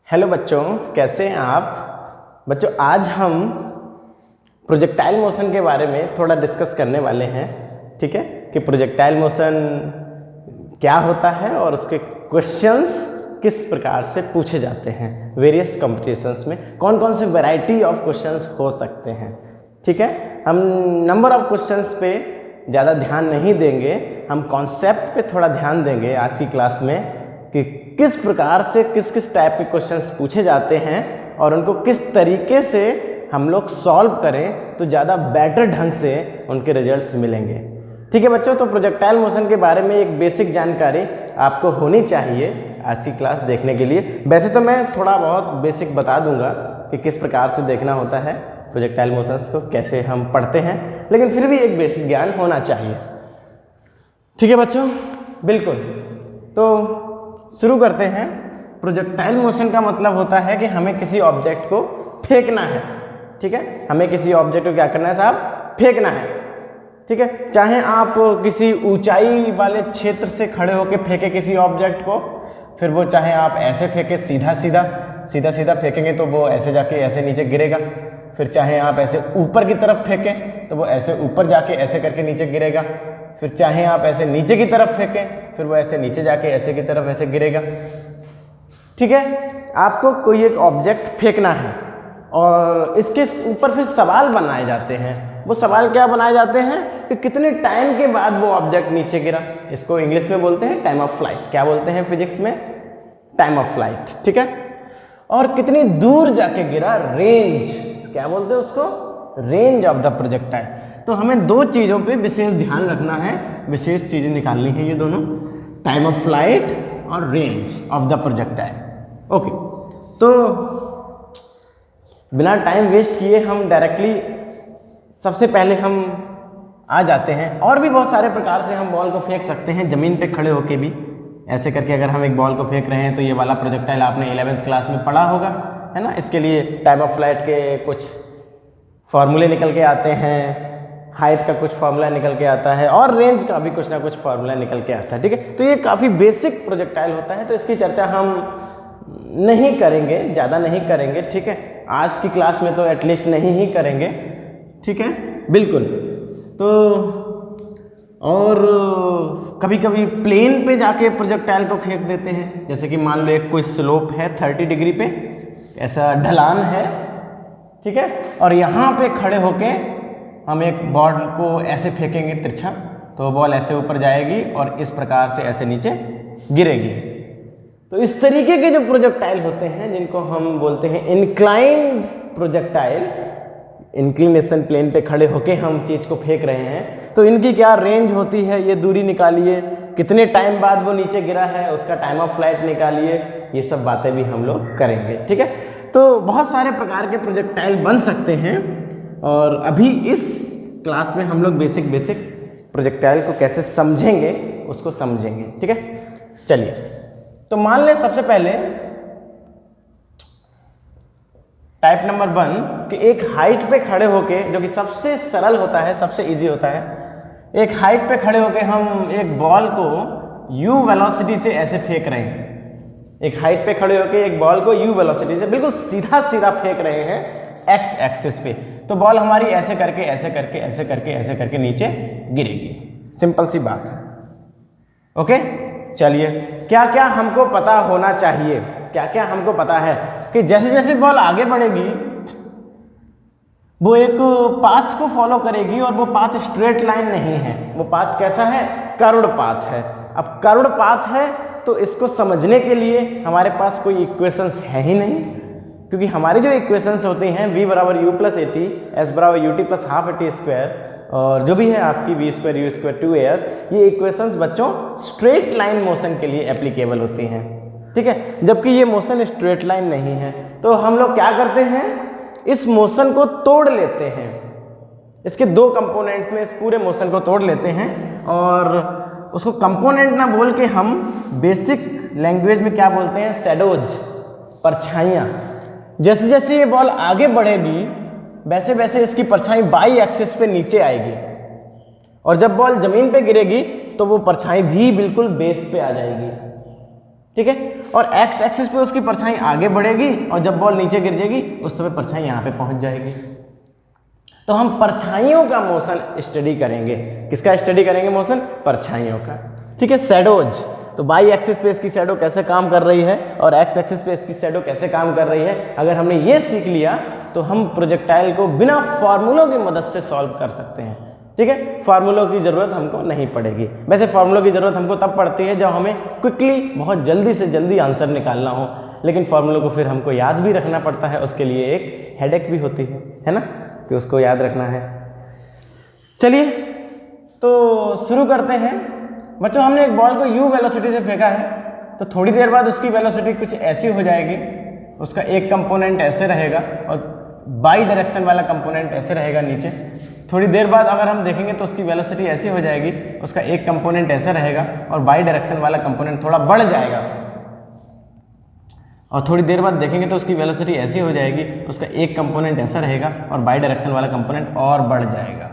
Hello बच्चों, कैसे हैं आप। बच्चों आज हम प्रोजेक्टाइल मोशन के बारे में थोड़ा डिस्कस करने वाले हैं। ठीक है कि प्रोजेक्टाइल मोशन क्या होता है और उसके क्वेश्चंस किस प्रकार से पूछे जाते हैं। वेरियस कॉम्पिटिशन्स में कौन कौन से वैरायटी ऑफ क्वेश्चंस हो सकते हैं। ठीक है, हम नंबर ऑफ क्वेश्चंस पे ज़्यादा ध्यान नहीं देंगे, हम कॉन्सेप्ट पे थोड़ा ध्यान देंगे आज की क्लास में कि किस प्रकार से किस किस टाइप के क्वेश्चंस पूछे जाते हैं और उनको किस तरीके से हम लोग सॉल्व करें तो ज़्यादा बेटर ढंग से उनके रिजल्ट्स मिलेंगे। ठीक है बच्चों, तो प्रोजेक्टाइल मोशन के बारे में एक बेसिक जानकारी आपको होनी चाहिए आज की क्लास देखने के लिए। वैसे तो मैं थोड़ा बहुत बेसिक बता दूंगा कि किस प्रकार से देखना होता है प्रोजेक्टाइल मोशंस को, कैसे हम पढ़ते हैं, लेकिन फिर भी एक बेसिक ज्ञान होना चाहिए। ठीक है बच्चों, बिल्कुल। तो शुरू करते हैं। प्रोजेक्टाइल मोशन का मतलब होता है कि हमें किसी ऑब्जेक्ट को फेंकना है। ठीक है, हमें किसी ऑब्जेक्ट को क्या करना है साहब, फेंकना है। ठीक है, चाहे आप किसी ऊंचाई वाले क्षेत्र से खड़े होकर फेंके किसी ऑब्जेक्ट को, फिर वो चाहे आप ऐसे फेंके सीधा सीधा फेंकेंगे तो वो ऐसे जाके ऐसे नीचे गिरेगा। फिर चाहे आप ऐसे ऊपर की तरफ फेंकें तो वो ऐसे ऊपर जाके ऐसे करके नीचे गिरेगा। फिर चाहे आप ऐसे नीचे की तरफ फेंकें फिर वो ऐसे नीचे जाके ऐसे की तरफ ऐसे गिरेगा। ठीक है, आपको कोई एक ऑब्जेक्ट फेंकना है और इसके ऊपर फिर सवाल बनाए जाते हैं। वो सवाल क्या बनाए जाते हैं कि कितने टाइम के बाद वो ऑब्जेक्ट नीचे गिरा। इसको इंग्लिश में बोलते हैं टाइम ऑफ फ्लाइट। क्या बोलते हैं फिजिक्स में? Time of flight. ठीक है, और कितनी दूर जाके गिरा, रेंज। क्या बोलते हैं उसको? Range of the projectile. तो हमें दो चीज़ों पे विशेष ध्यान रखना है, विशेष चीज़ें निकालनी है, ये दोनों, टाइम ऑफ फ्लाइट और range of the projectile. Okay, तो बिना टाइम वेस्ट किए हम डायरेक्टली सबसे पहले हम आ जाते हैं। और भी बहुत सारे प्रकार से हम बॉल को फेंक सकते हैं, ज़मीन पे खड़े होके भी ऐसे करके। अगर हम एक बॉल को फेंक रहे हैं तो ये वाला प्रोजेक्टाइल आपने 11वीं क्लास में पढ़ा होगा, है ना। इसके लिए टाइम ऑफ फ्लाइट के कुछ फॉर्मूले निकल के आते हैं, हाइट का कुछ फार्मूला निकल के आता है और रेंज का भी कुछ ना कुछ फार्मूला निकल के आता है। ठीक है, तो ये काफ़ी बेसिक प्रोजेक्टाइल होता है, तो इसकी चर्चा हम नहीं करेंगे, ज़्यादा नहीं करेंगे। ठीक है, आज की क्लास में तो एटलीस्ट नहीं ही करेंगे। ठीक है, बिल्कुल। तो और कभी कभी प्लेन पे जाके प्रोजेक्टाइल को फेंक देते हैं। जैसे कि मान लो एक कोई स्लोप है 30 डिग्री पे, ऐसा ढलान है, ठीक है, और यहाँ पे खड़े होके हम एक बॉल को ऐसे फेंकेंगे तिरछा, तो बॉल ऐसे ऊपर जाएगी और इस प्रकार से ऐसे नीचे गिरेगी। तो इस तरीके के जो प्रोजेक्टाइल होते हैं जिनको हम बोलते हैं इंक्लाइंड प्रोजेक्टाइल, इंक्लिनेशन प्लेन पे खड़े होके हम चीज़ को फेंक रहे हैं, तो इनकी क्या रेंज होती है, ये दूरी निकालिए, कितने टाइम बाद वो नीचे गिरा है, उसका टाइम ऑफ फ्लाइट निकालिए, ये सब बातें भी हम लोग करेंगे। ठीक है, तो बहुत सारे प्रकार के प्रोजेक्टाइल बन सकते हैं और अभी इस क्लास में हम लोग बेसिक प्रोजेक्टाइल को कैसे समझेंगे उसको समझेंगे। ठीक है, चलिए। तो मान लें सबसे पहले टाइप नंबर 1 कि एक हाइट पे खड़े होके, जो कि सबसे सरल होता है, सबसे इजी होता है, एक हाइट पे खड़े होके हम एक बॉल को u वेलोसिटी से ऐसे फेंक रहे हैं। एक हाइट पे खड़े होके एक बॉल को u वेलोसिटी से बिल्कुल सीधा फेंक रहे हैं x एक्सिस पे, तो बॉल हमारी ऐसे करके नीचे गिरेगी। सिंपल सी बात है। ओके, चलिए, क्या क्या हमको पता होना चाहिए, क्या क्या हमको पता है कि जैसे जैसे बॉल आगे बढ़ेगी वो एक पाथ को फॉलो करेगी और वो पाथ स्ट्रेट लाइन नहीं है, वो पाथ कैसा है, कर्व्ड पाथ है। अब कर्व्ड पाथ है तो इसको समझने के लिए हमारे पास कोई इक्वेशंस है ही नहीं, क्योंकि हमारी जो इक्वेशंस होती हैं v बराबर u plus A T, s बराबर u T plus half A T square, और जो भी है आपकी v square u square 2as, ये इक्वेशंस बच्चों स्ट्रेट लाइन मोशन के लिए एप्लीकेबल होती हैं। ठीक है, जबकि ये मोशन स्ट्रेट लाइन नहीं है, तो हम लोग क्या करते हैं, इस मोशन को तोड़ लेते हैं, इसके दो कंपोनेंट्स में इस पूरे मोशन को तोड़ लेते हैं और उसको कंपोनेंट ना बोल के हम बेसिक लैंग्वेज में क्या बोलते हैं, शैडोज, परछाइयाँ। जैसे जैसे ये बॉल आगे बढ़ेगी वैसे वैसे इसकी परछाई बाई एक्सिस पे नीचे आएगी और जब बॉल जमीन पे गिरेगी तो वो परछाई भी बिल्कुल बेस पे आ जाएगी। ठीक है। और एक्स एक्सिस पे उसकी परछाई आगे बढ़ेगी और जब बॉल नीचे गिर जाएगी उस समय परछाई यहाँ पे पहुंच जाएगी। तो हम परछाइयों का मोशन स्टडी करेंगे। किसका स्टडी करेंगे मोशन? परछाइयों का, ठीक है। शैडोज, तो बाई एक्सिस पे इसकी शैडो कैसे काम कर रही है और एक्स एक्सिस पे इसकी शैडो कैसे काम कर रही है, अगर हमने ये सीख लिया तो हम प्रोजेक्टाइल को बिना फार्मूलों की मदद से सॉल्व कर सकते हैं, ठीक है। फार्मूलों की ज़रूरत हमको नहीं पड़ेगी। वैसे फार्मूलों की ज़रूरत हमको तब पड़ती है जब हमें क्विकली बहुत जल्दी से जल्दी आंसर निकालना हो, लेकिन फार्मूलों को फिर हमको याद भी रखना पड़ता है, उसके लिए एक हेडेक भी होती है ना, कि उसको याद रखना है। चलिए तो शुरू करते हैं। बच्चों हमने एक बॉल को u वेलोसिटी से फेंका है, तो थोड़ी देर बाद उसकी वेलोसिटी कुछ ऐसी हो जाएगी, उसका एक कंपोनेंट ऐसे रहेगा और बाई डायरेक्शन वाला कंपोनेंट ऐसे रहेगा नीचे। थोड़ी देर बाद अगर हम देखेंगे तो उसकी वेलोसिटी ऐसी हो जाएगी, उसका एक कंपोनेंट ऐसे रहेगा और बाई डायरेक्शन वाला कंपोनेंट थोड़ा बढ़ जाएगा। और थोड़ी देर बाद देखेंगे तो उसकी वेलोसिटी ऐसी हो जाएगी, उसका एक कंपोनेंट ऐसा रहेगा और बाई डायरेक्शन वाला कंपोनेंट और बढ़ जाएगा।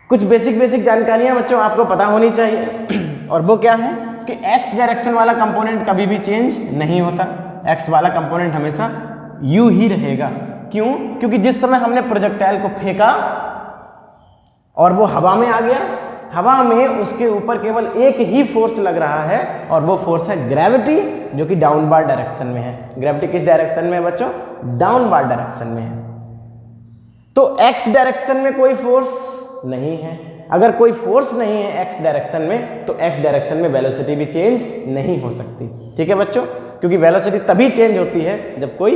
कुछ बेसिक जानकारियां बच्चों आपको पता होनी चाहिए, और वो क्या है कि एक्स डायरेक्शन वाला कंपोनेंट कभी भी चेंज नहीं होता। एक्स वाला कंपोनेंट हमेशा यू ही रहेगा। क्यों? क्योंकि जिस समय हमने प्रोजेक्टाइल को फेंका और वो हवा में आ गया, हवा में उसके ऊपर केवल एक ही फोर्स लग रहा है और वो फोर्स है ग्रेविटी, जो कि डाउनवार्ड डायरेक्शन में है। ग्रेविटी किस डायरेक्शन में है बच्चों? डाउनवार्ड डायरेक्शन में है। तो एक्स डायरेक्शन में कोई फोर्स नहीं है। अगर कोई फोर्स नहीं है एक्स डायरेक्शन में, तो एक्स डायरेक्शन में वेलोसिटी भी चेंज नहीं हो सकती, ठीक है बच्चों, क्योंकि वेलोसिटी तभी चेंज होती है जब कोई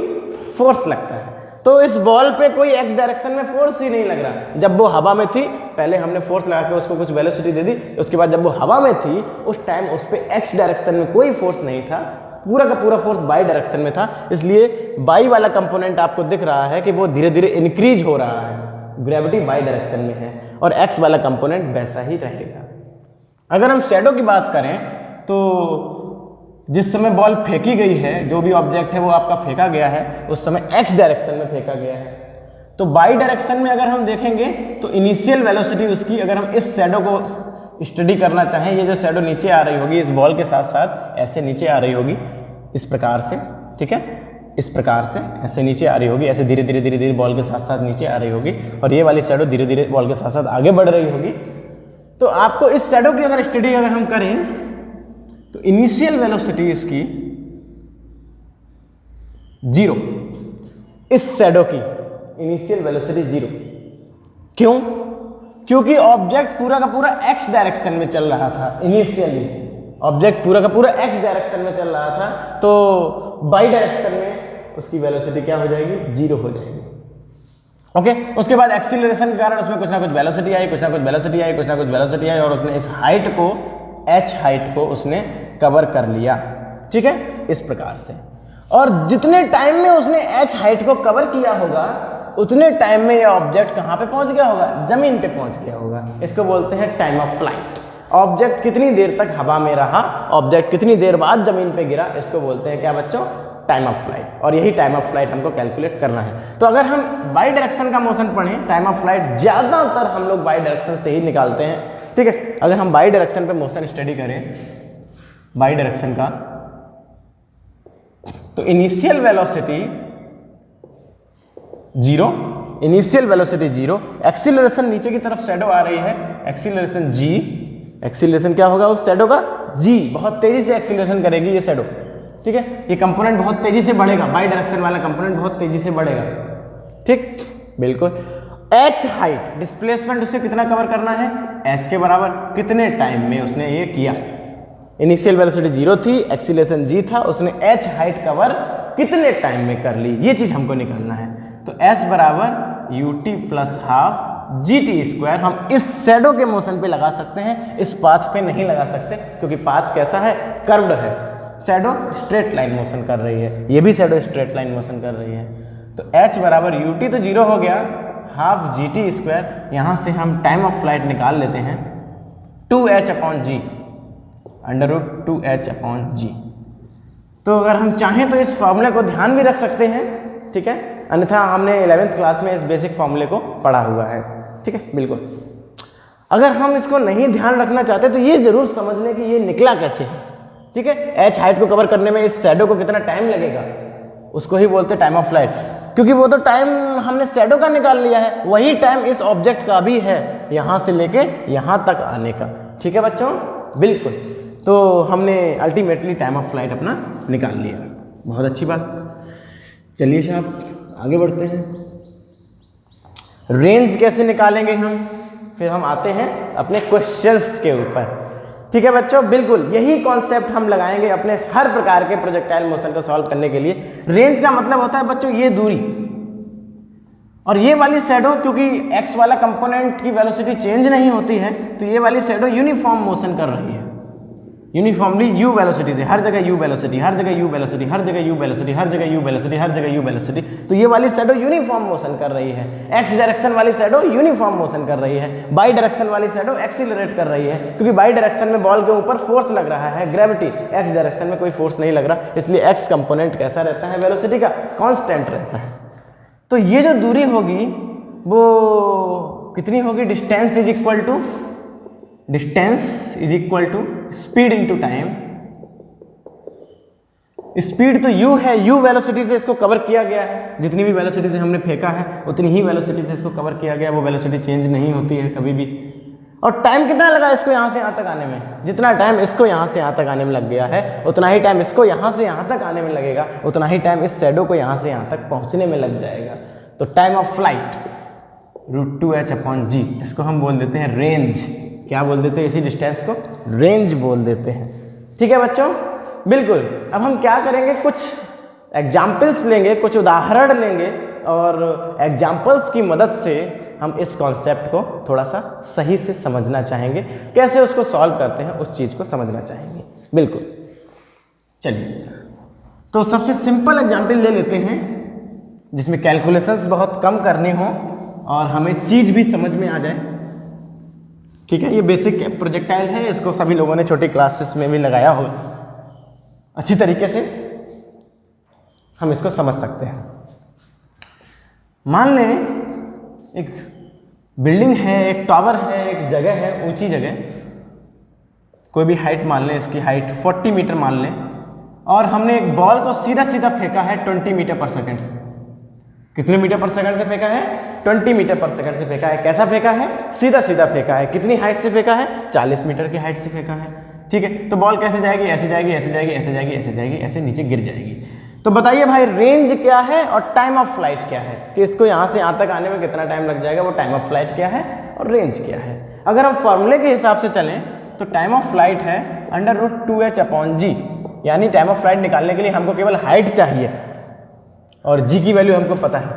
फोर्स लगता है। तो इस बॉल पे कोई एक्स डायरेक्शन में फोर्स ही नहीं लग रहा। जब वो हवा में थी, पहले हमने फोर्स लगा के उसको कुछ वेलोसिटी दे दी, उसके बाद जब वो हवा में थी उस टाइम उस पे एक्स डायरेक्शन में कोई फोर्स नहीं था, पूरा का पूरा फोर्स बाई डायरेक्शन में था। इसलिए बाई वाला कंपोनेंट आपको दिख रहा है कि वो धीरे धीरे इंक्रीज हो रहा है, ग्रेविटी बाई डायरेक्शन में है, और एक्स वाला कंपोनेंट वैसा ही रहेगा। अगर हम शैडो की बात करें तो जिस समय बॉल फेंकी गई है, जो भी ऑब्जेक्ट है वो आपका फेंका गया है, उस समय एक्स डायरेक्शन में फेंका गया है। तो बाई डायरेक्शन में अगर हम देखेंगे तो इनिशियल वेलोसिटी उसकी, अगर हम इस शैडो को स्टडी करना चाहें, ये जो शैडो नीचे आ रही होगी इस बॉल के साथ साथ ऐसे नीचे आ रही होगी इस प्रकार से, ठीक है, इस प्रकार से ऐसे नीचे आ रही होगी, ऐसे धीरे धीरे बॉल के साथ साथ नीचे आ रही होगी, और ये वाली शैडो धीरे धीरे बॉल के साथ साथ आगे बढ़ रही होगी। तो आपको इस शैडो की अगर स्टडी अगर हम करें तो इनिशियल वेलोसिटी इसकी 0, इस शैडो की इनिशियल वेलोसिटी 0। क्यों? क्योंकि ऑब्जेक्ट पूरा का पूरा एक्स डायरेक्शन में चल रहा था। इनिशियली ऑब्जेक्ट पूरा का पूरा एक्स डायरेक्शन में चल रहा था, तो बाई डायरेक्शन में उसकी वेलोसिटी क्या हो जाएगी? 0 हो जाएगी। ओके, उसके बाद एक्सीलरेशन के कारण उसमें कुछ ना कुछ वेलोसिटी आई, कुछ ना कुछ वेलोसिटी आई, कुछ ना कुछ वेलोसिटी आई, और उसने इस हाइट को, h हाइट को उसने कवर कर लिया, ठीक है, इस प्रकार से। और जितने टाइम में उसने h हाइट को कवर किया होगा, उतने टाइम में ये ऑब्जेक्ट कहाँ पे पहुंच गया होगा? जमीन पे पहुंच गया होगा। इसको बोलते हैं टाइम ऑफ फ्लाइट। ऑब्जेक्ट कितनी देर तक हवा में रहा, ऑब्जेक्ट कितनी देर बाद जमीन पे गिरा, इसको बोलते हैं क्या बच्चों? Time of flight. और यही टाइम ऑफ फ्लाइट हमको कैलकुलेट करना है। तो अगर हम बाई डायरेक्शन का मोशन पढ़ें, टाइम ऑफ फ्लाइट ज्यादातर हम लोग बाई डायरेक्शन से ही निकालते हैं, ठीक है। अगर हम बाई डायरेक्शन पे मोशन स्टडी करें, बाई डायरेक्शन का, तो initial velocity 0, initial velocity 0, acceleration नीचे की तरफ शैडो आ रही है, एक्सीलरेशन g, एक्सीलरेशन क्या होगा उस शैडो का? g, बहुत तेजी से एक्सीलरेशन करेगी ये शैडो, ठीक है। ये कंपोनेंट बहुत तेजी से बढ़ेगा, बाई डायरेक्शन वाला कंपोनेंट बहुत तेजी से बढ़ेगा, ठीक, बिल्कुल। h हाइट, डिस्प्लेसमेंट उसे कितना कवर करना है? h के बराबर। कितने टाइम में उसने ये किया? इनिशियल वेलोसिटी 0 थी, एक्सीलरेशन g था, उसने h हाइट कवर कितने टाइम में कर ली, ये चीज हमको निकालना है। तो s बराबर ut प्लस हाफ GT²। हम इस शैडो के मोशन पे लगा सकते हैं, इस पाथ पे नहीं लगा सकते, क्योंकि पाथ कैसा है? कर्व्ड है। शैडो स्ट्रेट लाइन मोशन कर रही है, ये भी शैडो स्ट्रेट लाइन मोशन कर रही है। तो h बराबर ut तो 0 हो गया, हाफ GT²। यहाँ से हम टाइम ऑफ फ्लाइट निकाल लेते हैं, 2h/g, √2h/g। तो अगर हम चाहें तो इस फॉर्मूले को ध्यान भी रख सकते हैं, ठीक है, अन्यथा हमने 11th क्लास में इस बेसिक फॉर्मूले को पढ़ा हुआ है, ठीक है, बिल्कुल। अगर हम इसको नहीं ध्यान रखना चाहते तो ये जरूर समझ लें कि ये निकला कैसे है, ठीक है। h हाइट को कवर करने में इस शैडो को कितना टाइम लगेगा, उसको ही बोलते हैं टाइम ऑफ फ्लाइट, क्योंकि वो तो टाइम हमने शैडो का निकाल लिया है, वही टाइम इस ऑब्जेक्ट का भी है यहां से लेके यहां तक आने का। ठीक है बच्चों, बिल्कुल। तो हमने अल्टीमेटली टाइम ऑफ फ्लाइट अपना निकाल लिया, बहुत अच्छी बात। चलिए साहब आगे बढ़ते हैं। रेंज कैसे निकालेंगे हम, फिर हम आते हैं अपने क्वेश्चंस के ऊपर। ठीक है बच्चों, बिल्कुल यही कॉन्सेप्ट हम लगाएंगे अपने हर प्रकार के प्रोजेक्टाइल मोशन को सॉल्व करने के लिए। रेंज का मतलब होता है बच्चों ये दूरी, और ये वाली शैडो क्योंकि x वाला कंपोनेंट की वेलोसिटी चेंज नहीं होती है, तो ये वाली शैडो यूनिफॉर्म मोशन कर रही है, यूनिफॉर्मली u वेलोसिटी से, हर जगह u वेलोसिटी, हर जगह u वेलोसिटी, हर जगह u वेलोसिटी, हर जगह u वेलोसिटी, हर जगह u वेलोसिटी। तो ये वाली शैडो यूनिफॉर्म मोशन कर रही है। x डायरेक्शन वाली शैडो यूनिफॉर्म मोशन कर रही है, बाई डायरेक्शन वाली शैडो एक्सीलरेट कर रही है, क्योंकि बाई डायरेक्शन में बॉल के ऊपर फोर्स लग रहा है, ग्रेविटी। x डायरेक्शन में कोई फोर्स नहीं लग रहा, इसलिए x कंपोनेंट कैसा रहता है वेलोसिटी का, कांस्टेंट रहता है। तो ये जो दूरी होगी वो कितनी होगी, distance is equal to speed into time. Speed तो u है, u वेलोसिटी से इसको कवर किया गया है, जितनी भी वेलोसिटी से हमने फेंका है उतनी ही वेलोसिटी से इसको कवर किया गया, वो वेलोसिटी चेंज नहीं होती है कभी भी। और टाइम कितना लगा इसको यहाँ से यहाँ तक आने में, जितना टाइम इसको यहाँ से यहाँ तक आने में लग गया है उतना ही टाइम इसको यहाँ से यहाँ तक आने में लगेगा, उतना ही टाइम इस शैडो को यहाँ से यहाँ तक पहुँचने में लग जाएगा। तो टाइम ऑफ फ्लाइट √2h/g, इसको हम बोल देते हैं रेंज। क्या बोल देते हैं, इसी डिस्टेंस को रेंज बोल देते हैं। ठीक है बच्चों, बिल्कुल। अब हम क्या करेंगे, कुछ एग्जाम्पल्स लेंगे, कुछ उदाहरण लेंगे, और एग्जाम्पल्स की मदद से हम इस कॉन्सेप्ट को थोड़ा सा सही से समझना चाहेंगे, कैसे उसको सॉल्व करते हैं उस चीज़ को समझना चाहेंगे। बिल्कुल, चलिए तो सबसे सिंपल एग्जाम्पल ले लेते हैं जिसमें कैलकुलेशंस बहुत कम करने हों और हमें चीज़ भी समझ में आ जाए। ठीक है, ये बेसिक प्रोजेक्टाइल है, इसको सभी लोगों ने छोटी क्लासेस में भी लगाया हो, अच्छी तरीके से हम इसको समझ सकते हैं। मान लें एक बिल्डिंग है, एक टावर है, एक जगह है, ऊंची जगह, कोई भी हाइट मान लें, इसकी हाइट 40 मीटर मान लें, और हमने एक बॉल को सीधा सीधा फेंका है 20 मीटर पर सेकंड से। कितने मीटर पर सेकंड से फेंका है, 20 मीटर पर सेकंड से फेंका है। कैसा फेंका है, सीधा सीधा फेंका है। कितनी हाइट से फेंका है, 40 मीटर की हाइट से फेंका है। ठीक है, तो बॉल कैसे जाएगी, ऐसे जाएगी, ऐसे जाएगी, ऐसे जाएगी, ऐसे जाएगी, ऐसे नीचे गिर जाएगी। तो बताइए भाई रेंज क्या है और टाइम ऑफ फ्लाइट क्या है, कि इसको यहाँ से यहाँ तक आने में कितना टाइम लग जाएगा, वो टाइम ऑफ फ्लाइट क्या है और रेंज क्या है। अगर हम फॉर्मूले के हिसाब से चलें तो टाइम ऑफ फ्लाइट है √2h/g, यानी टाइम ऑफ फ्लाइट निकालने के लिए हमको केवल हाइट चाहिए और g की वैल्यू हमको पता है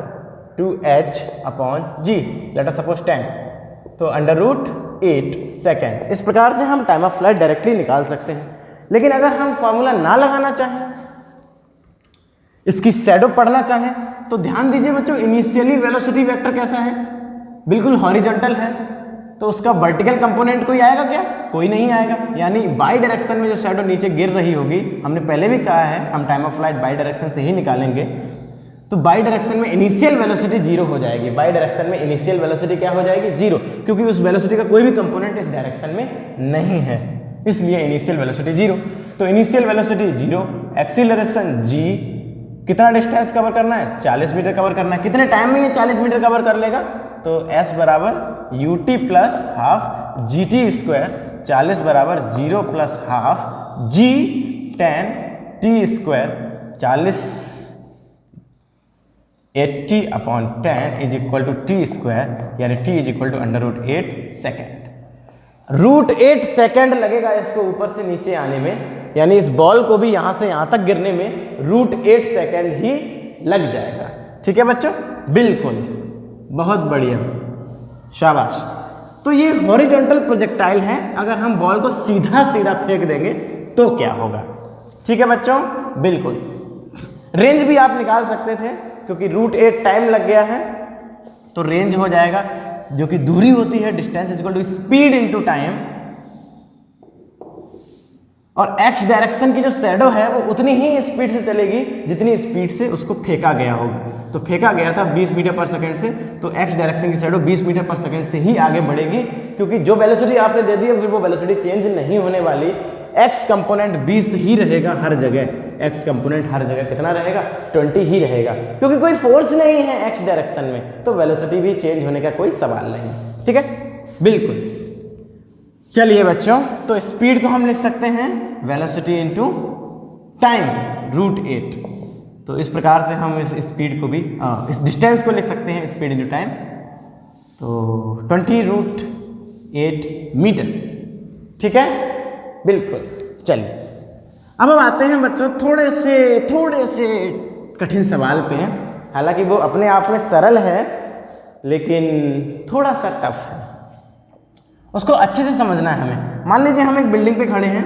2h/g, लेट अस सपोज 10, तो √8 सेकेंड। इस प्रकार से हम टाइम ऑफ फ्लाइट डायरेक्टली निकाल सकते हैं। लेकिन अगर हम फॉर्मूला ना लगाना चाहें, इसकी शैडो पढ़ना चाहें, तो ध्यान दीजिए बच्चों, इनिशियली वेलोसिटी वेक्टर कैसा है, बिल्कुल हॉरिजॉन्टल है, तो उसका वर्टिकल कंपोनेंट कोई आएगा क्या, कोई नहीं आएगा। यानी बाई डायरेक्शन में जो शैडो नीचे गिर रही होगी, हमने पहले भी कहा है हम time of flight by direction से ही निकालेंगे, तो बाई डायरेक्शन में इनिशियल वेलोसिटी 0 हो जाएगी। बाई डायरेक्शन में इनिशियल वेलोसिटी क्या हो जाएगी, 0, क्योंकि उस वेलोसिटी का कोई भी कंपोनेंट इस डायरेक्शन में नहीं है, इसलिए इनिशियल वेलोसिटी 0। तो इनिशियल वेलोसिटी 0, एक्सीलरेशन g, कितना डिस्टेंस कवर करना है, 40 मीटर कवर करना है। कितने टाइम में ये 40 मीटर कवर कर लेगा, तो s बराबर ut प्लस हाफ gt², 40 बराबर 0 plus half g 10t², 40 80/10 is equal to t², यानी t is equal to √8 second. √8 second लगेगा इसको ऊपर से नीचे आने में, यानी इस बॉल को भी यहां से यहां तक गिरने में √8 सेकेंड ही लग जाएगा। ठीक है बच्चों, बिल्कुल, बहुत बढ़िया, शाबाश। तो ये हॉरिजॉन्टल प्रोजेक्टाइल है, अगर हम बॉल को सीधा सीधा फेंक देंगे तो क्या होगा। ठीक है बच्चों, बिल्कुल। रेंज भी आप निकाल सकते थे, क्योंकि √8 टाइम लग गया है, तो रेंज हो जाएगा, जो कि दूरी होती है, distance is equal to speed into time, और x डायरेक्शन की जो शैडो है वो उतनी ही स्पीड से चलेगी जितनी स्पीड से उसको फेंका गया होगा। तो फेंका गया था 20 मीटर पर सेकंड से, तो x डायरेक्शन की शैडो 20 मीटर पर सेकंड से ही आगे बढ़ेगी, क्योंकि जो वेलोसिटी आपने दे दी है फिर वो वेलोसिटी चेंज नहीं होने वाली, एक्स कंपोनेंट 20 ही रहेगा हर जगह। एक्स कंपोनेंट हर जगह कितना रहेगा? 20 ही रहेगा, क्योंकि कोई फोर्स नहीं है एक्स डायरेक्शन में, तो वेलोसिटी भी चेंज होने का कोई सवाल नहीं। ठीक है, बिल्कुल। चलिए बच्चों, तो स्पीड को हम लिख सकते हैं वेलोसिटी इंटू टाइम √8। तो इस प्रकार से हम इस स्पीड को भी इस डिस्टेंस को लिख सकते हैं स्पीड इंटू टाइम। तो 20√8 मीटर। ठीक है, बिल्कुल। चलिए अब हम आते हैं बच्चों थोड़े से कठिन सवाल पे। हालांकि वो अपने आप में सरल है, लेकिन थोड़ा सा टफ है, उसको अच्छे से समझना है हमें। मान लीजिए हम एक बिल्डिंग पे खड़े हैं,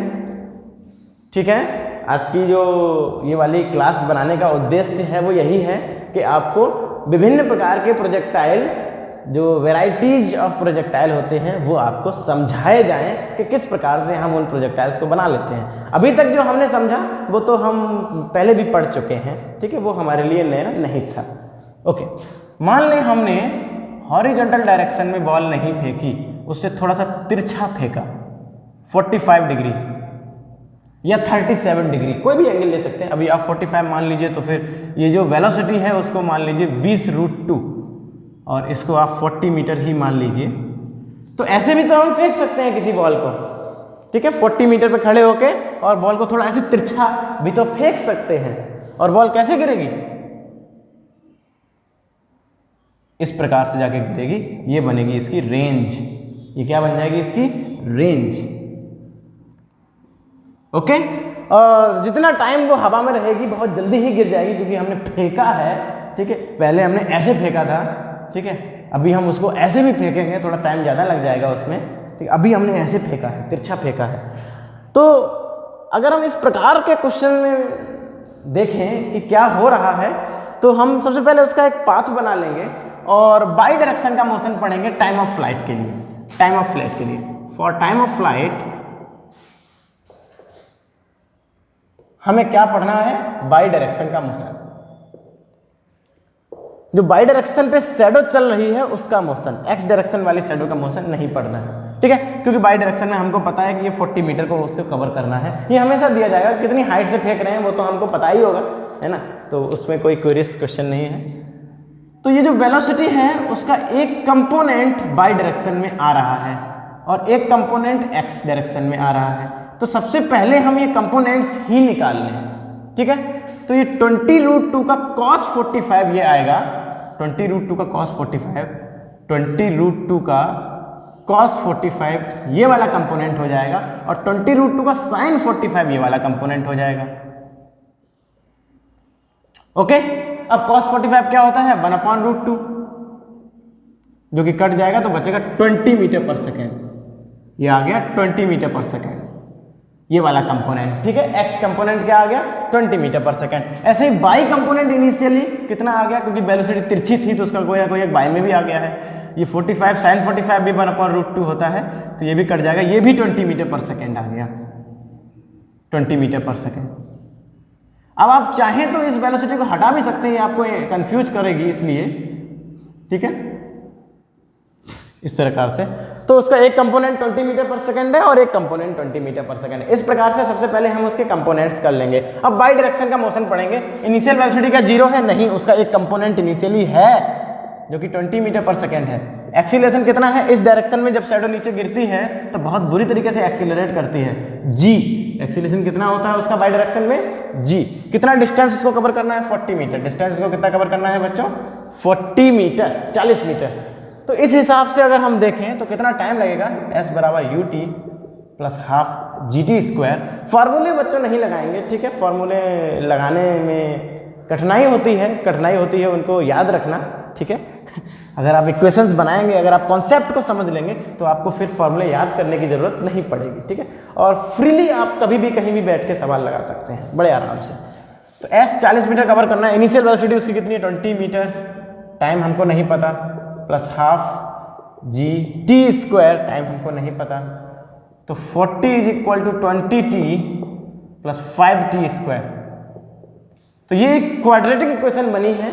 ठीक है। आज की जो ये वाली क्लास बनाने का उद्देश्य है वो यही है कि आपको विभिन्न प्रकार के प्रोजेक्टाइल, जो वैरायटीज ऑफ प्रोजेक्टाइल होते हैं, वो आपको समझाए जाएं कि किस प्रकार से हम उन प्रोजेक्टाइल्स को बना लेते हैं। अभी तक जो हमने समझा वो तो हम पहले भी पढ़ चुके हैं, ठीक है, वो हमारे लिए नया नहीं था। ओके, मान लें हमने हॉरिजॉन्टल डायरेक्शन में बॉल नहीं फेंकी, उससे थोड़ा सा तिरछा फेंका, 45 डिग्री या 37 डिग्री, कोई भी एंगल ले सकते हैं। अभी आप 45 मान लीजिए, तो फिर ये जो वेलोसिटी है उसको मान लीजिए 20√2 और इसको आप 40 मीटर ही मान लीजिए। तो ऐसे भी तो हम फेंक सकते हैं किसी बॉल को, ठीक है, 40 मीटर पे खड़े होके, और बॉल को थोड़ा ऐसे तिरछा भी तो फेंक सकते हैं। और बॉल कैसे गिरेगी? इस प्रकार से जाके गिरेगी। ये बनेगी इसकी रेंज। ये क्या बन जाएगी? इसकी रेंज। ओके, और जितना टाइम वो हवा में रहेगी बहुत जल्दी ही गिर जाएगी, क्योंकि हमने फेंका है, ठीक है। पहले हमने ऐसे फेंका था, ठीक है, अभी हम उसको ऐसे भी फेंकेंगे, थोड़ा टाइम ज़्यादा लग जाएगा उसमें, ठीक। अभी हमने ऐसे फेंका है, तिरछा फेंका है। तो अगर हम इस प्रकार के क्वेश्चन में देखें कि क्या हो रहा है, तो हम सबसे पहले उसका एक पाथ बना लेंगे और बाई डायरेक्शन का मोशन पढ़ेंगे टाइम ऑफ फ्लाइट के लिए। टाइम ऑफ फ्लाइट के लिए, फॉर टाइम ऑफ फ्लाइट हमें क्या पढ़ना है? बाई डायरेक्शन का मोशन। जो बाई डायरेक्शन पे शैडो चल रही है उसका मोशन, एक्स डायरेक्शन वाली शैडो का मोशन नहीं पढ़ना है, ठीक है। क्योंकि बाई डायरेक्शन में हमको पता है कि ये 40 मीटर को उसको कवर करना है। ये हमेशा दिया जाएगा, कितनी हाइट से फेंक रहे हैं वो तो हमको पता ही होगा, है ना, तो उसमें कोई क्यूरियस क्वेश्चन नहीं है। तो ये जो वेलोसिटी है उसका एक कंपोनेंट बाई डायरेक्शन में आ रहा है और एक कंपोनेंट एक्स डायरेक्शन में आ रहा है। तो सबसे पहले हम ये कंपोनेंट्स ही निकाल लें, ठीक है। तो ये 20√2 का cos 45 ये आएगा, 20√2 का cos 45, 20√2 का cos 45 ये वाला कंपोनेंट हो जाएगा, और 20√2 का sin 45 ये वाला कंपोनेंट हो जाएगा। ओके, अब cos 45 क्या होता है? 1/√2, जो कि कट जाएगा तो बचेगा 20 मीटर पर सेकेंड। ये आ गया 20 मीटर पर सेकेंड, ये वाला कंपोनेंट, ठीक है। एक्स कंपोनेंट क्या आ गया? 20 मीटर पर सेकेंड। ऐसे ही बाई कंपोनेंट इनिशियली कितना आ गया? क्योंकि वेलोसिटी तिरछी थी तो उसका कोई ना कोई एक बाई में भी आ गया है। ये 45 sin 45 भी 1/√2 होता है, तो ये भी कट जाएगा। ये भी 20 मीटर पर सेकेंड आ गया, 20 मीटर पर सेकेंड। अब आप चाहें तो इस वेलोसिटी को हटा भी सकते हैं, आपको कंफ्यूज करेगी इसलिए, ठीक है, इस प्रकार से। तो उसका एक कंपोनेंट 20 मीटर पर सेकंड है और एक कंपोनेंट 20 मीटर पर सेकंड है। इस प्रकार से सबसे पहले हम उसके कंपोनेंट्स कर लेंगे। अब बाई डायरेक्शन का मोशन पढ़ेंगे। इनिशियल वेलोसिटी का 0 है नहीं, उसका एक कंपोनेंट इनिशियली है जो कि 20 मीटर पर सेकंड है। एक्सीलरेशन कितना है? इस डायरेक्शन में जब शैडो नीचे गिरती है तो बहुत बुरी तरीके से एक्सीलरेट करती है, g। एक्सीलरेशन कितना होता है उसका बाई डायरेक्शन में? g। कितना डिस्टेंस उसको कवर करना है? 40 मीटर। डिस्टेंस को कितना कवर करना है बच्चों? 40 मीटर, 40 मीटर। तो इस हिसाब से अगर हम देखें तो कितना टाइम लगेगा? s बराबर ut प्लस हाफ gt²। फार्मूले बच्चों नहीं लगाएंगे, ठीक है, फार्मूले लगाने में कठिनाई होती है उनको याद रखना, ठीक है। अगर आप इक्वेशंस बनाएंगे, अगर आप कॉन्सेप्ट को समझ लेंगे तो आपको फिर फॉर्मूले याद करने की जरूरत नहीं पड़ेगी, ठीक है। और फ्रीली आप कभी भी कहीं भी बैठ के सवाल लगा सकते हैं बड़े आराम से। तो s 40 मीटर कवर करना है। इनिशियल वेलोसिटी उसकी कितनी है? 20 मीटर। टाइम हमको नहीं पता, प्लस हाफ gt², टाइम हमको नहीं पता। तो 40 = 20t प्लस 5t²। तो ये एक क्वाड्रेटिक इक्वेशन बनी है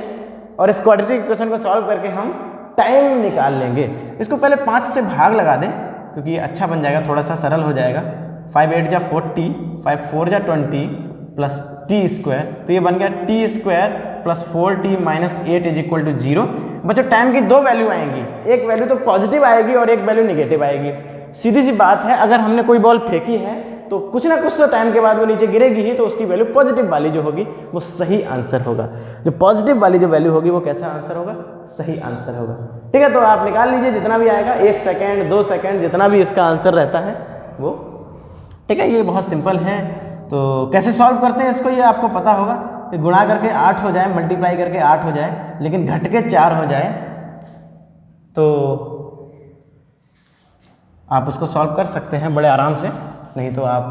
और इस क्वाड्रेटिक इक्वेशन को सॉल्व करके हम टाइम निकाल लेंगे। इसको पहले 5 से भाग लगा दें क्योंकि ये अच्छा बन जाएगा, थोड़ा सा सरल हो जाएगा। 5 8 जा 40, 5 4 जा 20 प्लस टी स्क्वायर, तो ये बन गया T square plus 4t minus 8 is equal to 0। बच्चों टाइम की दो वैल्यू आएंगी, एक वैल्यू तो पॉजिटिव आएगी और एक वैल्यू निगेटिव आएगी। सीधी सी बात है, अगर हमने कोई बॉल फेंकी है तो कुछ ना कुछ तो टाइम के बाद वो नीचे गिरेगी ही, तो उसकी वैल्यू पॉजिटिव वाली जो होगी वो सही आंसर होगा। जो पॉजिटिव वाली जो वैल्यू होगी वो कैसा आंसर होगा, सही आंसर होगा। ठीक है, तो आप निकाल लीजिए जितना भी आएगा, 1 सेकेंड 2 सेकेंड जितना भी इसका आंसर रहता है वो। ठीक है, ये बहुत सिंपल है। तो कैसे सॉल्व करते हैं इसको, ये आपको पता होगा कि गुणा करके 8 हो जाए, मल्टीप्लाई करके 8 हो जाए, लेकिन घट के 4 हो जाए तो आप उसको सॉल्व कर सकते हैं बड़े आराम से। नहीं तो आप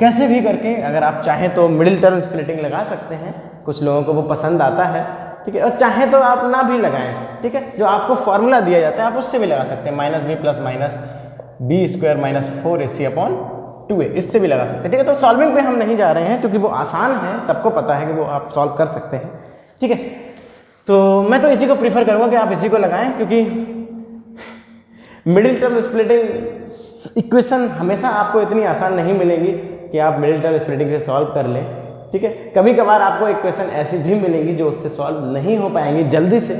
कैसे भी करके, अगर आप चाहें तो मिडिल टर्म स्प्लिटिंग लगा सकते हैं, कुछ लोगों को वो पसंद आता है। ठीक है, और चाहे तो आप ना भी लगाएं। ठीक है, जो आपको फॉर्मूला दिया जाता है आप उससे भी लगा सकते हैं, minus B plus minus B square minus 4ac upon 2a, इससे भी लगा सकते हैं। ठीक है, तो सॉल्विंग पे हम नहीं जा रहे हैं क्योंकि वो आसान है, सबको पता है कि वो आप सॉल्व कर सकते हैं। ठीक है, तो मैं तो इसी को प्रीफर करूँगा कि आप इसी को लगाएं, क्योंकि मिडिल टर्म स्प्लिटिंग इक्वेशन हमेशा आपको इतनी आसान नहीं मिलेगी कि आप मिडिल टर्म स्प्लिटिंग से सॉल्व कर लें। ठीक है, कभी कभार आपको इक्वेशन ऐसी भी मिलेंगी जो उससे सॉल्व नहीं हो पाएंगी जल्दी से।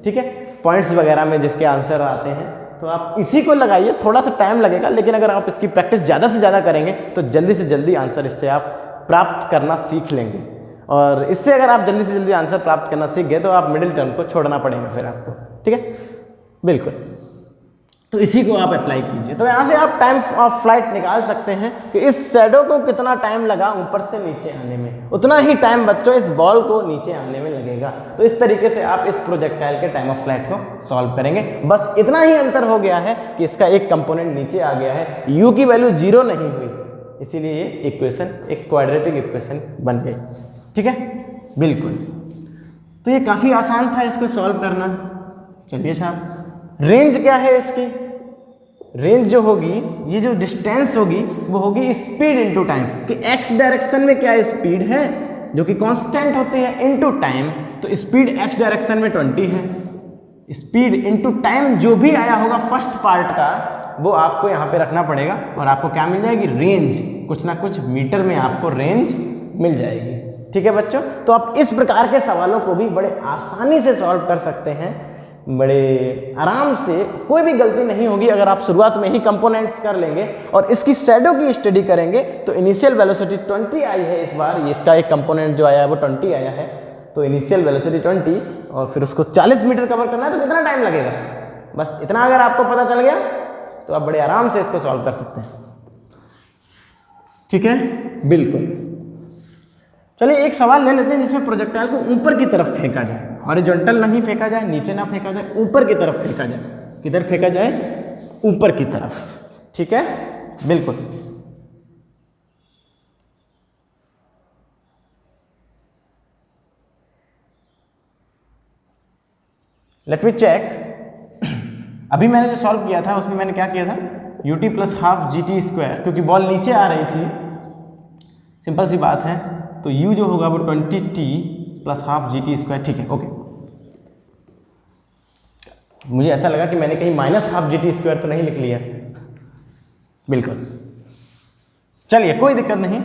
ठीक है, पॉइंट्स वगैरह में जिसके आंसर आते हैं, तो आप इसी को लगाइए, थोड़ा सा टाइम लगेगा, लेकिन अगर आप इसकी प्रैक्टिस ज़्यादा से ज़्यादा करेंगे तो जल्दी से जल्दी आंसर इससे आप प्राप्त करना सीख लेंगे। और इससे अगर आप जल्दी से जल्दी आंसर प्राप्त करना सीख गए तो आप मिडिल टर्म को छोड़ना पड़ेगा फिर आपको। ठीक है, बिल्कुल, तो इसी को आप अप्लाई कीजिए। तो यहाँ से आप टाइम ऑफ फ्लाइट निकाल सकते हैं कि इस शैडो को कितना टाइम लगा ऊपर से नीचे आने में, उतना ही टाइम बच्चों इस बॉल को नीचे आने में लगेगा। तो इस तरीके से आप इस प्रोजेक्टाइल के टाइम ऑफ फ्लाइट को सॉल्व करेंगे। बस इतना ही अंतर हो गया है कि इसका एक कंपोनेंट नीचे आ गया है, यू की वैल्यू 0 नहीं हुई, इसीलिए ये इक्वेशन एक क्वाड्रेटिक इक्वेशन बन गई। ठीक है, बिल्कुल, तो ये काफ़ी आसान था इसको सॉल्व करना। चलिए साहब, रेंज क्या है इसकी, रेंज जो होगी, ये जो डिस्टेंस होगी वो होगी स्पीड इनटू टाइम, कि एक्स डायरेक्शन में क्या स्पीड है जो कि कांस्टेंट होती है इनटू टाइम। तो स्पीड एक्स डायरेक्शन में 20 है, स्पीड इनटू टाइम जो भी आया होगा फर्स्ट पार्ट का वो आपको यहाँ पे रखना पड़ेगा और आपको क्या मिल जाएगी, रेंज, कुछ ना कुछ मीटर में आपको रेंज मिल जाएगी। ठीक है बच्चों, तो आप इस प्रकार के सवालों को भी बड़े आसानी से सॉल्व कर सकते हैं, बड़े आराम से, कोई भी गलती नहीं होगी अगर आप शुरुआत में ही कंपोनेंट्स कर लेंगे और इसकी शैडो की स्टडी करेंगे। तो इनिशियल वेलोसिटी 20 आई है इस बार, इसका एक कंपोनेंट जो आया है वो 20 आया है, तो इनिशियल वेलोसिटी 20 और फिर उसको 40 मीटर कवर करना है, तो कितना टाइम लगेगा, बस इतना अगर आपको पता चल गया तो आप बड़े आराम से इसको सॉल्व कर सकते हैं। ठीक है, बिल्कुल। चलिए एक सवाल ले लेते हैं जिसमें प्रोजेक्टाइल को ऊपर की तरफ फेंका जाए, हॉरिजॉन्टल नहीं फेंका जाए, नीचे ना फेंका जाए, ऊपर की तरफ फेंका जाए। किधर फेंका जाए, ऊपर की तरफ। ठीक है, बिल्कुल। Let me check. अभी मैंने जो सॉल्व किया था उसमें मैंने क्या किया था, ut plus half GT square, क्योंकि बॉल नीचे आ रही थी, सिंपल सी बात है, तो u जो होगा वो 20t plus half GT square. ठीक है, ओके। मुझे ऐसा लगा कि मैंने कहीं माइनस हाफ GT स्क्वायर तो नहीं लिख लिया। बिल्कुल, चलिए कोई दिक्कत नहीं।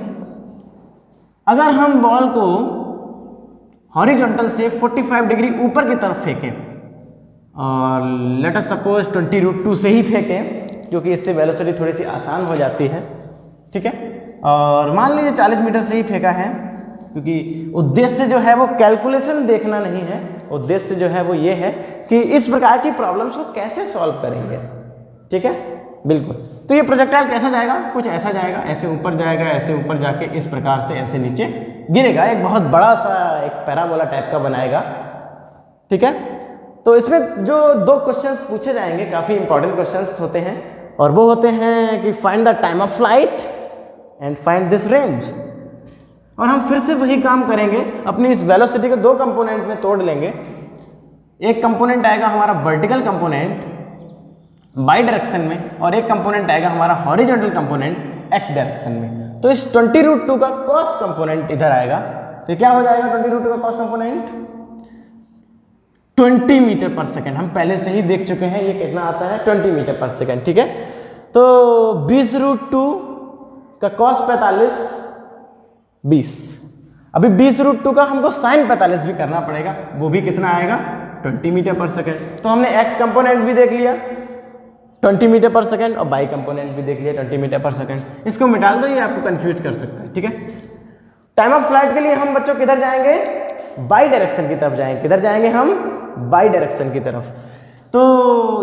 अगर हम बॉल को हॉरिजॉन्टल से 45 डिग्री ऊपर की तरफ फेंकें और लेट अस सपोज 20√2 से ही फेंकें, क्योंकि इससे वेलोसिटी थोड़ी सी आसान हो जाती है। ठीक है, और मान लीजिए 40 मीटर से ही फेंका है, क्योंकि उद्देश्य जो है वो कैलकुलेशन देखना नहीं है, उद्देश्य जो है वो ये है कि इस प्रकार की प्रॉब्लम्स को कैसे सॉल्व करेंगे। ठीक है, बिल्कुल। तो ये प्रोजेक्टाइल कैसा जाएगा, कुछ ऐसा जाएगा, ऐसे ऊपर जाएगा, ऐसे ऊपर जाके इस प्रकार से ऐसे नीचे गिरेगा, एक बहुत बड़ा सा एक पैराबोला टाइप का बनाएगा। ठीक है, तो इसमें जो 2 क्वेश्चंस पूछे जाएंगे, काफ़ी इंपॉर्टेंट क्वेश्चंस होते हैं, और वो होते हैं कि find the time of flight and find this range. और हम फिर से वही काम करेंगे, अपनी इस वेलोसिटी को 2 कंपोनेंट में तोड़ लेंगे। एक कंपोनेंट आएगा हमारा वर्टिकल कंपोनेंट बाई डायरेक्शन में, और एक कंपोनेंट आएगा हमारा हॉरिजॉन्टल कंपोनेंट एक्स डायरेक्शन में। तो इस 20√2 का कॉस कंपोनेंट इधर आएगा, तो क्या हो जाएगा 20√2 का कॉस कंपोनेंट 20 मीटर पर सेकेंड। हम पहले से ही देख चुके हैं ये कितना आता है, 20 मीटर पर सेकेंड। ठीक है, तो 20√2 का cos 45 20। अभी 20√2 का हमको sin 45 भी करना पड़ेगा, वो भी कितना आएगा 20 मीटर पर सेकेंड। तो हमने x कंपोनेंट भी देख लिया 20 मीटर पर सेकेंड और y कंपोनेंट भी देख लिया 20 मीटर पर सेकेंड। इसको मिटा दो, ये आपको कंफ्यूज कर सकता है, ठीक है। टाइम ऑफ फ्लाइट के लिए हम बच्चों किधर जाएंगे, बाई डायरेक्शन की तरफ जाएंगे। किधर जाएंगे हम, बाई डायरेक्शन की तरफ। तो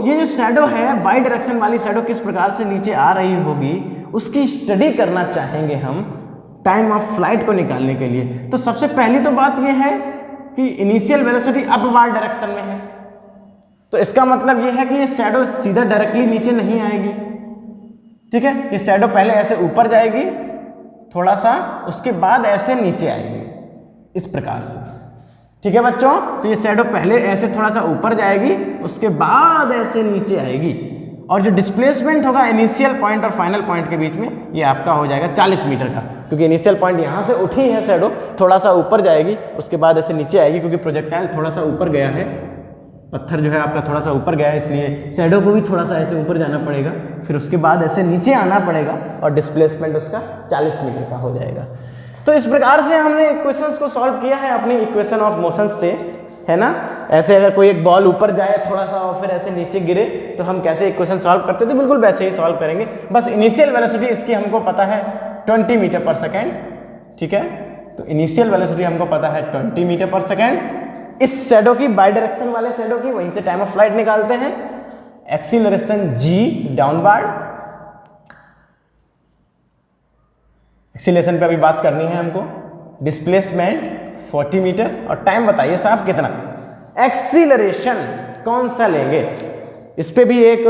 ये जो शैडो है, बाई डायरेक्शन वाली शैडो किस प्रकार से नीचे आ रही होगी उसकी स्टडी करना चाहेंगे हम टाइम ऑफ फ्लाइट को निकालने के लिए। तो सबसे पहली तो बात ये है कि इनिशियल वेलोसिटी अपवार्ड डायरेक्शन में है, तो इसका मतलब ये है कि ये शैडो सीधा डायरेक्टली नीचे नहीं आएगी, ठीक है। ये शैडो पहले ऐसे ऊपर जाएगी थोड़ा सा, उसके बाद ऐसे नीचे आएगी इस प्रकार से, ठीक है बच्चों। तो ये शैडो पहले ऐसे थोड़ा सा ऊपर जाएगी, उसके बाद ऐसे नीचे आएगी, और जो डिस्प्लेसमेंट होगा इनिशियल पॉइंट और फाइनल पॉइंट के बीच में, ये आपका हो जाएगा 40 मीटर का, क्योंकि इनिशियल पॉइंट यहाँ से उठी है शैडो, थोड़ा सा ऊपर जाएगी, उसके बाद ऐसे नीचे आएगी, क्योंकि प्रोजेक्टाइल थोड़ा सा ऊपर गया है, पत्थर जो है आपका थोड़ा सा ऊपर गया है, इसलिए शैडो को भी थोड़ा सा ऐसे ऊपर जाना पड़ेगा, फिर उसके बाद ऐसे नीचे आना पड़ेगा, और डिस्प्लेसमेंट उसका 40 मीटर का हो जाएगा। तो इस प्रकार से हमने इक्वेशंस को सॉल्व किया है अपनी इक्वेशन ऑफ मोशन से, है ना। ऐसे अगर कोई एक बॉल ऊपर जाए थोड़ा सा और फिर ऐसे नीचे गिरे तो हम कैसे इक्वेशन सॉल्व करते थे, बिल्कुल वैसे ही सॉल्व करेंगे। बस इनिशियल वेलोसिटी इसकी हमको पता है 20 मीटर पर सेकेंड, ठीक है। तो इनिशियल वेलोसिटी हमको पता है 20 मीटर पर सेकेंड। इस शैडो की बाई डायरेक्शन वाले शैडो की, वहीं से टाइम ऑफ फ्लाइट निकालते हैं। एक्सीलरेशन g डाउनवर्ड, एक्सीलरेशन पे अभी बात करनी है हमको। डिस्प्लेसमेंट 40 मीटर, और टाइम बताइए साहब कितना। एक्सीलरेशन कौन सा लेंगे, इस पे भी एक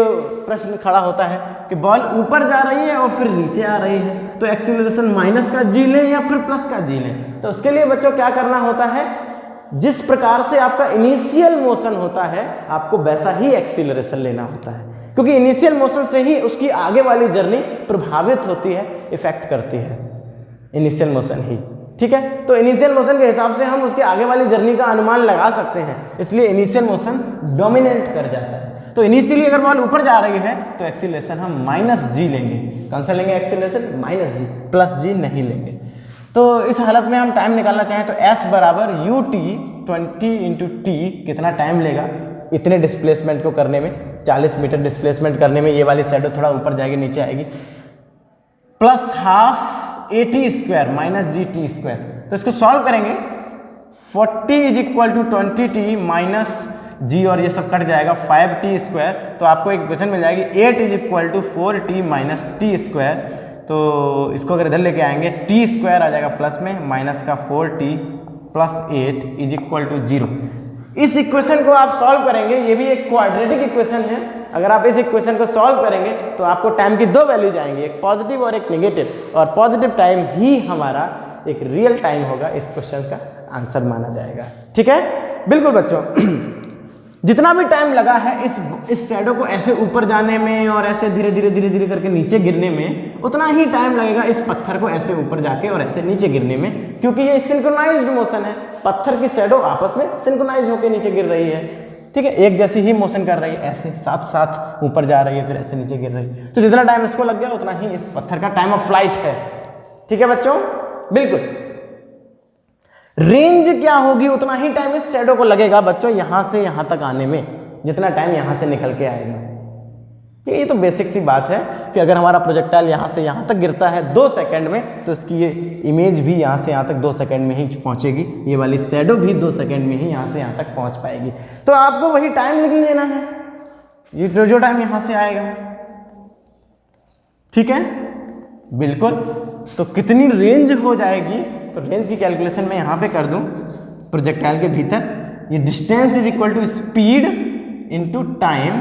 प्रश्न खड़ा होता है कि बॉल ऊपर जा रही है और फिर नीचे आ रही है, तो एक्सीलरेशन माइनस का जी लें या फिर प्लस का जी लें। तो उसके लिए बच्चों क्या करना होता है, जिस प्रकार से आपका इनिशियल मोशन होता है आपको वैसा ही एक्सीलरेशन लेना होता है, क्योंकि इनिशियल मोशन से ही उसकी आगे वाली जर्नी प्रभावित होती है, इफेक्ट करती है इनिशियल मोशन ही, ठीक है। तो इनिशियल मोशन के हिसाब से हम उसके आगे वाली जर्नी का अनुमान लगा सकते हैं, इसलिए इनिशियल मोशन डोमिनेट कर जाता है। तो इनिशियली अगर बॉल ऊपर जा रही है तो एक्सीलरेशन हम माइनस जी लेंगे। कौन सा लेंगे एक्सीलरेशन, माइनस जी, प्लस जी नहीं लेंगे। तो इस हालत में हम टाइम निकालना चाहें तो s बराबर यू टी 20 इंटू टी, कितना टाइम लेगा इतने डिस्प्लेसमेंट को करने में, 40 मीटर डिस्प्लेसमेंट करने में। ये वाली शैडो थोड़ा ऊपर जाएगी नीचे आएगी, plus half AT square minus GT square. तो इसको सॉल्व करेंगे, 40 is equal to 20t minus g, और ये सब कट जाएगा 5t स्क्वायर। तो आपको एक इक्वेशन मिल जाएगी 8 is equal to 4t minus t square. तो इसको अगर इधर लेके आएंगे t स्क्वायर आ जाएगा प्लस में, माइनस का 4t plus 8 is equal to 0। इस इक्वेशन को आप सॉल्व करेंगे, ये भी एक क्वाड्रेटिक इक्वेशन है। अगर आप इस इक्वेशन को सॉल्व करेंगे तो आपको टाइम की दो वैल्यूज आएंगी, एक पॉजिटिव और एक नेगेटिव, और पॉजिटिव टाइम ही हमारा एक रियल टाइम होगा, इस क्वेश्चन का आंसर माना जाएगा, ठीक है। बिल्कुल बच्चों, जितना भी टाइम लगा है इस शैडो को ऐसे ऊपर जाने में और ऐसे धीरे धीरे करके नीचे गिरने में, उतना ही टाइम लगेगा इस पत्थर को ऐसे ऊपर जाके और ऐसे नीचे गिरने में, क्योंकि ये सिंक्रोनाइज्ड मोशन है। पत्थर की शैडो आपस में सिंक्रोनाइज होकर नीचे गिर रही है, ठीक है, एक जैसी ही मोशन कर रही है, ऐसे साथ साथ ऊपर जा रही है फिर ऐसे नीचे गिर रही है। तो जितना टाइम इसको लग गया उतना ही इस पत्थर का टाइम ऑफ फ्लाइट है, ठीक है बच्चों। बिल्कुल, रेंज क्या होगी उतना ही टाइम इस शैडो को लगेगा बच्चों यहां से यहां तक आने में, जितना टाइम यहां से निकल के आएगा। ये तो बेसिक सी बात है कि अगर हमारा प्रोजेक्टाइल यहां से यहां तक गिरता है 2 सेकंड में, तो इसकी ये इमेज भी यहां से यहां तक 2 सेकंड में ही पहुंचेगी, ये वाली शैडो भी 2 सेकंड में ही यहां से यहां तक पहुंच पाएगी। तो आपको वही टाइम लिख लेना है, ये जो टाइम यहां से आएगा, ठीक है। बिल्कुल, तो कितनी रेंज हो जाएगी, तो रेंज की कैलकुलेशन मैं यहाँ पे कर दूं प्रोजेक्टाइल के भीतर। ये distance is equal to speed into time.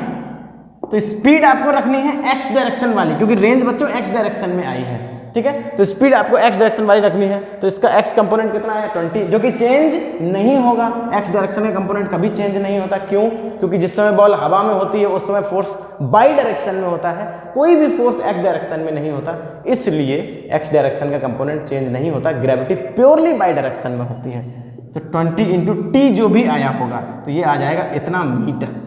तो स्पीड आपको रखनी है x डायरेक्शन वाली, क्योंकि रेंज बच्चों x डायरेक्शन में आई है, ठीक है। तो स्पीड आपको x डायरेक्शन वाली रखनी है। तो इसका x कंपोनेंट कितना है 20, जो कि चेंज नहीं होगा। x डायरेक्शन का कंपोनेंट कभी चेंज नहीं होता, क्यों? क्योंकि जिस समय बॉल हवा में होती है उस समय फोर्स बाई डायरेक्शन में होता है, कोई भी फोर्स x डायरेक्शन में नहीं होता, इसलिए x डायरेक्शन का कंपोनेंट चेंज नहीं होता। ग्रेविटी प्योरली बाई डायरेक्शन में होती है। तो 20 इंटू टी जो भी आया होगा तो ये आ जाएगा इतना मीटर,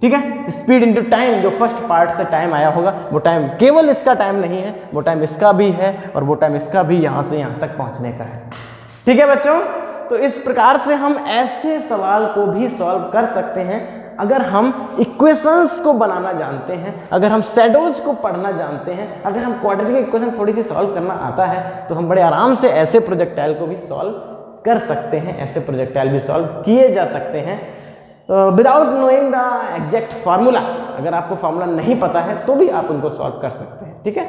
ठीक है। स्पीड इनटू टाइम, जो फर्स्ट पार्ट से टाइम आया होगा वो टाइम केवल इसका टाइम नहीं है, वो टाइम इसका भी है और वो टाइम इसका भी यहाँ से यहाँ तक पहुँचने का है। ठीक है बच्चों, तो इस प्रकार से हम ऐसे सवाल को भी सॉल्व कर सकते हैं अगर हम इक्वेशंस को बनाना जानते हैं, अगर हम शैडोज को पढ़ना जानते हैं, अगर हम क्वाड्रेटिक इक्वेशन थोड़ी सी सॉल्व करना आता है तो हम बड़े आराम से ऐसे प्रोजेक्टाइल को भी सॉल्व कर सकते हैं, ऐसे प्रोजेक्टाइल भी सॉल्व किए जा सकते हैं without knowing the exact formula. अगर आपको फार्मूला नहीं पता है तो भी आप उनको सॉल्व कर सकते हैं। ठीक है,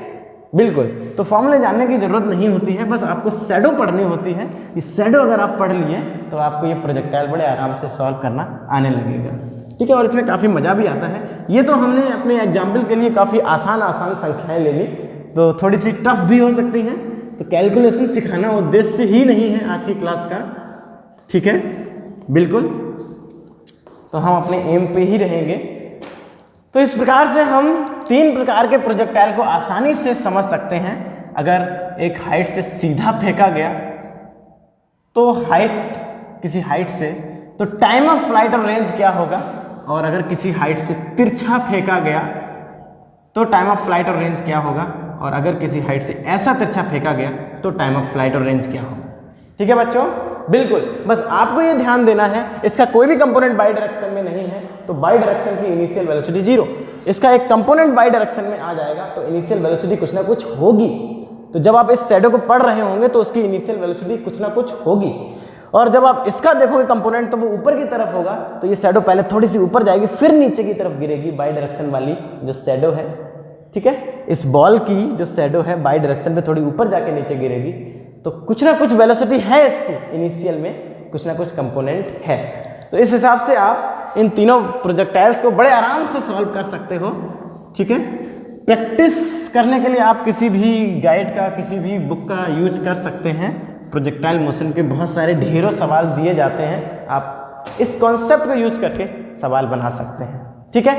बिल्कुल। तो फॉर्मूले जानने की जरूरत नहीं होती है, बस आपको शैडो पढ़नी होती है। ये शैडो अगर आप पढ़ लिए तो आपको ये प्रोजेक्टाइल बड़े आराम से सॉल्व करना आने लगेगा। ठीक है, और इसमें काफ़ी मज़ा भी आता है। ये तो हमने अपने एग्जाम्पल के लिए काफ़ी आसान संख्याएं ले ली, तो थोड़ी सी टफ भी हो सकती हैं। तो कैलकुलेशन सिखाना उद्देश्य ही नहीं है आज की क्लास का। ठीक है, बिल्कुल। तो हम अपने एम पे ही रहेंगे। तो इस प्रकार से हम 3 प्रकार के प्रोजेक्टाइल को आसानी से समझ सकते हैं। अगर एक हाइट से सीधा फेंका गया तो किसी हाइट से तो टाइम ऑफ फ्लाइट और रेंज क्या होगा, और अगर किसी हाइट से तिरछा फेंका गया तो टाइम ऑफ फ्लाइट और रेंज क्या होगा, और अगर किसी हाइट से ऐसा तिरछा फेंका गया तो टाइम ऑफ फ्लाइट और रेंज क्या होगा। ठीक है बच्चों, बिल्कुल। बस आपको ये ध्यान देना है, इसका कोई भी कंपोनेंट बाई डायरेक्शन में नहीं है तो बाई डायरेक्शन की इनिशियल वेलोसिटी 0। इसका एक कंपोनेंट बाई डायरेक्शन में आ जाएगा तो इनिशियल वेलोसिटी कुछ ना कुछ होगी। तो जब आप इस शैडो को पढ़ रहे होंगे तो उसकी इनिशियल वेलोसिटी कुछ ना कुछ होगी, और जब आप इसका देखोगे कंपोनेंट तो वो ऊपर की तरफ होगा। तो ये शैडो पहले थोड़ी सी ऊपर जाएगी फिर नीचे की तरफ गिरेगी, बाई डायरेक्शन वाली जो शैडो है। ठीक है, इस बॉल की जो शैडो है बाई डायरेक्शन पे थोड़ी ऊपर जाके नीचे गिरेगी, तो कुछ ना कुछ वेलोसिटी है इसकी इनिशियल में, कुछ ना कुछ कंपोनेंट है। तो इस हिसाब से आप इन तीनों प्रोजेक्टाइल्स को बड़े आराम से सॉल्व कर सकते हो। ठीक है, प्रैक्टिस करने के लिए आप किसी भी गाइड का, किसी भी बुक का यूज कर सकते हैं। प्रोजेक्टाइल मोशन के बहुत सारे ढेरों सवाल दिए जाते हैं, आप इस कॉन्सेप्ट को यूज करके सवाल बना सकते हैं। ठीक है,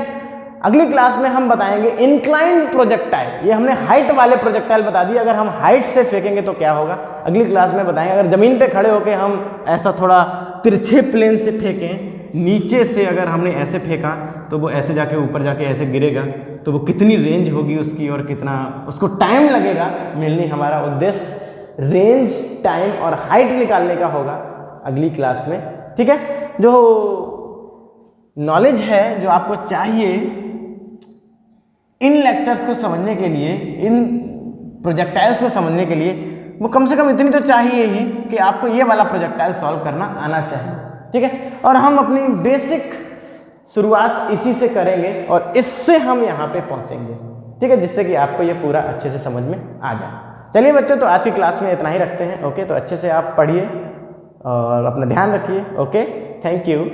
अगली क्लास में हम बताएंगे इंक्लाइंड प्रोजेक्टाइल। ये हमने हाइट वाले प्रोजेक्टाइल बता दिए, अगर हम हाइट से फेंकेंगे तो क्या होगा अगली क्लास में बताएंगे। अगर जमीन पे खड़े होकर हम ऐसा थोड़ा तिरछे प्लेन से फेंकें, नीचे से अगर हमने ऐसे फेंका तो वो ऐसे जाके ऊपर जाके ऐसे गिरेगा, तो वो कितनी रेंज होगी उसकी और कितना उसको टाइम लगेगा मिलनी। हमारा उद्देश्य रेंज, टाइम और हाइट निकालने का होगा अगली क्लास में। ठीक है, जो नॉलेज है जो आपको चाहिए इन लेक्चर्स को समझने के लिए, इन प्रोजेक्टाइल्स को समझने के लिए, वो कम से कम इतनी तो चाहिए ही कि आपको ये वाला प्रोजेक्टाइल सॉल्व करना आना चाहिए। ठीक है, और हम अपनी बेसिक शुरुआत इसी से करेंगे और इससे हम यहाँ पे पहुँचेंगे। ठीक है, जिससे कि आपको ये पूरा अच्छे से समझ में आ जाए। चलिए बच्चों, तो आज की क्लास में इतना ही रखते हैं। ओके, तो अच्छे से आप पढ़िए और अपना ध्यान रखिए। Okay, thank you.